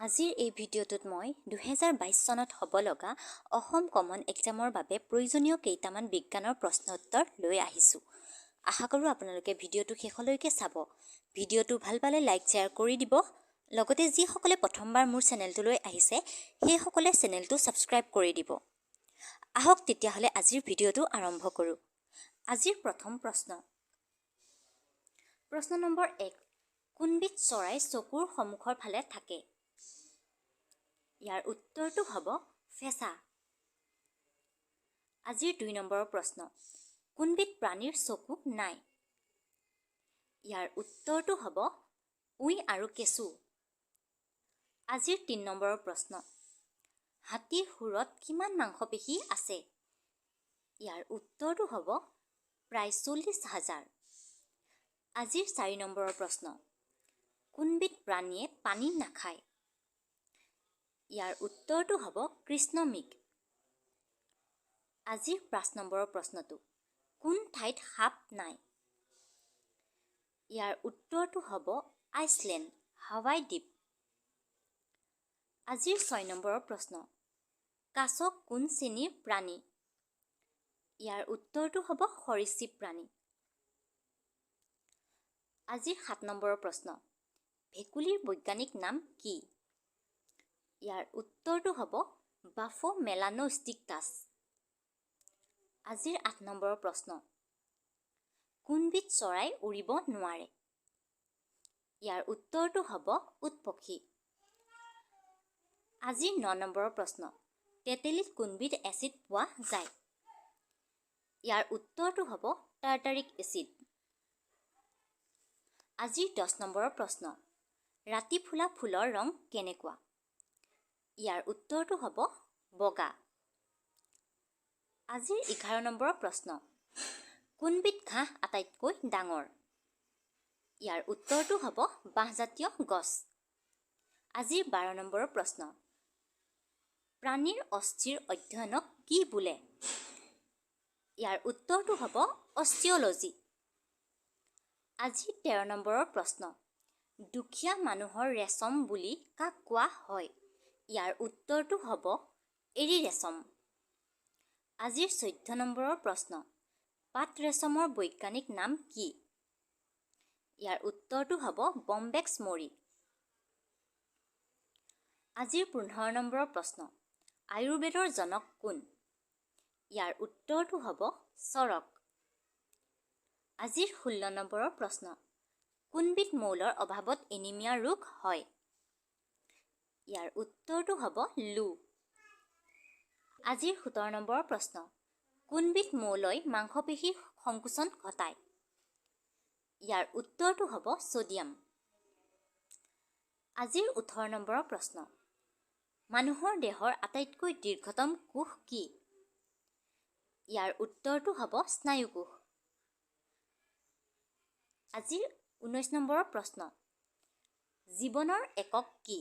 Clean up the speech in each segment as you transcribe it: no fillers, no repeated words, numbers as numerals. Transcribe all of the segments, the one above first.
আজিৰ এই ভিডিঅ'টোত মই 2022 চনত হ'ব লগা অসম কমন এক্সামৰ বাবে প্ৰয়োজনীয় কেইটামান বিজ্ঞানৰ প্ৰশ্ন উত্তৰ লৈ আহিছোঁ। আশা কৰোঁ আপোনালোকে ভিডিঅ'টো শেষলৈকে চাব। ভিডিঅ'টো ভাল পালে লাইক শ্বেয়াৰ কৰি দিব। লগতে যিসকলে প্ৰথমবাৰ মোৰ চেনেলটোলৈ আহিছে সেইসকলে চেনেলটো ছাবস্ক্ৰাইব কৰি দিব। আহক তেতিয়াহ'লে আজিৰ ভিডিঅ'টো আৰম্ভ কৰোঁ। আজিৰ প্ৰথম প্ৰশ্ন নম্বৰ 1, কোনবিধ চৰাই চকুৰ সন্মুখৰ ফালে থাকে? ইয়াৰ উত্তৰটো হ'ব ফেঁচা। আজিৰ 2 নম্বৰৰ প্ৰশ্ন, কোনবিধ প্ৰাণীৰ চকু নাই? ইয়াৰ উত্তৰটো হ'ব উই আৰু কেঁচু। আজিৰ 3 নম্বৰৰ প্ৰশ্ন, হাতীৰ শুৰত কিমান মাংসপেশী আছে? ইয়াৰ উত্তৰটো হ'ব প্ৰায় 40,000। আজিৰ 4 নম্বৰৰ প্ৰশ্ন, কোনবিধ প্ৰাণীয়ে পানী নাখায়? ইয়াৰ উত্তৰটো হ'ব কৃষ্ণমৃগ। আজিৰ 5 নম্বৰৰ প্ৰশ্নটো, কোন ঠাইত সাপ নাই? ইয়াৰ উত্তৰটো হ'ব আইচলেণ্ড, হাৱাই দ্বীপ। আজিৰ 6 নম্বৰৰ প্ৰশ্ন, কাছ কোন শ্ৰেণীৰ প্ৰাণী? ইয়াৰ উত্তৰটো হ'ব সৰীসৃপ প্ৰাণী। আজিৰ 7 নম্বৰৰ প্ৰশ্ন, ভেকুলীৰ বৈজ্ঞানিক নাম কি? ইয়াৰ উত্তৰটো হ'ব বাফো মেলানোষ্টিকটাছ। আজিৰ 8 নম্বৰৰ প্ৰশ্ন, কোনবিধ চৰাই উৰিব নোৱাৰে? ইয়াৰ উত্তৰটো হ'ব উট পক্ষী। আজিৰ 9 নম্বৰৰ প্ৰশ্ন, তেঁতেলীত কোনবিধ এচিড পোৱা যায়? ইয়াৰ উত্তৰটো হ'ব টাৰ্টাৰিক এচিড। আজিৰ 10 নম্বৰৰ প্ৰশ্ন, ৰাতি ফুলা ফুলৰ ৰং কেনেকুৱা? ইয়াৰ উত্তৰটো হ'ব বগা। আজিৰ 11 নম্বৰৰ প্ৰশ্ন, কোনবিধ ঘাঁহ আটাইতকৈ ডাঙৰ? ইয়াৰ উত্তৰটো হ'ব বাঁহজাতীয় গছ। আজিৰ 12 নম্বৰৰ প্ৰশ্ন, প্ৰাণীৰ অস্থিৰ অধ্যয়নক কি বোলে? ইয়াৰ উত্তৰটো হ'ব অষ্টিঅলজি। আজিৰ 13 নম্বৰৰ প্ৰশ্ন, দুখীয়া মানুহৰ ৰেচম বুলি কাক কোৱা হয়? ইয়াৰ উত্তৰটো হ'ব এৰী ৰেচম। আজিৰ 14 নম্বৰৰ প্ৰশ্ন, পাট ৰেচমৰ বৈজ্ঞানিক নাম কি? ইয়াৰ উত্তৰটো হ'ব বম্বেক্স মৰি। আজিৰ 15 নম্বৰৰ প্ৰশ্ন, আয়ুৰ্বেদৰ জনক কোন? ইয়াৰ উত্তৰটো হ'ব চৰক। আজিৰ 16 নম্বৰৰ প্ৰশ্ন, কোনবিধ মৌলৰ অভাৱত এনিমিয়া ৰোগ হয়? ইয়াৰ উত্তৰটো হ'ব লু। আজিৰ 17 নম্বৰৰ প্ৰশ্ন, কোনবিধ মৌলই মাংসপেশীৰ সংকোচন ঘটায়? ইয়াৰ উত্তৰটো হ'ব ছ'ডিয়াম। আজিৰ 18 নম্বৰৰ প্ৰশ্ন, মানুহৰ দেহৰ আটাইতকৈ দীৰ্ঘতম কোষ কি? ইয়াৰ উত্তৰটো হ'ব স্নায়ুকোষ। আজিৰ 19 নম্বৰৰ প্ৰশ্ন, জীৱনৰ একক কি?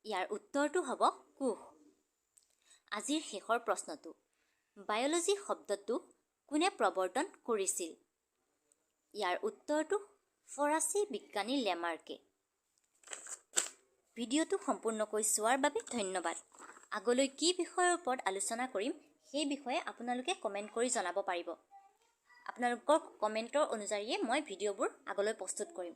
ইয়াৰ উত্তৰটো হ'ব কোষ। আজিৰ শেষৰ প্ৰশ্নটো, বায়'লজি শব্দটো কোনে প্ৰৱৰ্তন কৰিছিল? ইয়াৰ উত্তৰটো ফৰাচী বিজ্ঞানী লেমাৰ্কে। ভিডিঅ'টো সম্পূৰ্ণকৈ চোৱাৰ বাবে ধন্যবাদ। আগলৈ কি বিষয়ৰ ওপৰত আলোচনা কৰিম সেই বিষয়ে আপোনালোকে কমেণ্ট কৰি জনাব পাৰিব। আপোনালোকৰ কমেণ্টৰ অনুযায়ীয়ে মই ভিডিঅ'বোৰ আগলৈ প্ৰস্তুত কৰিম।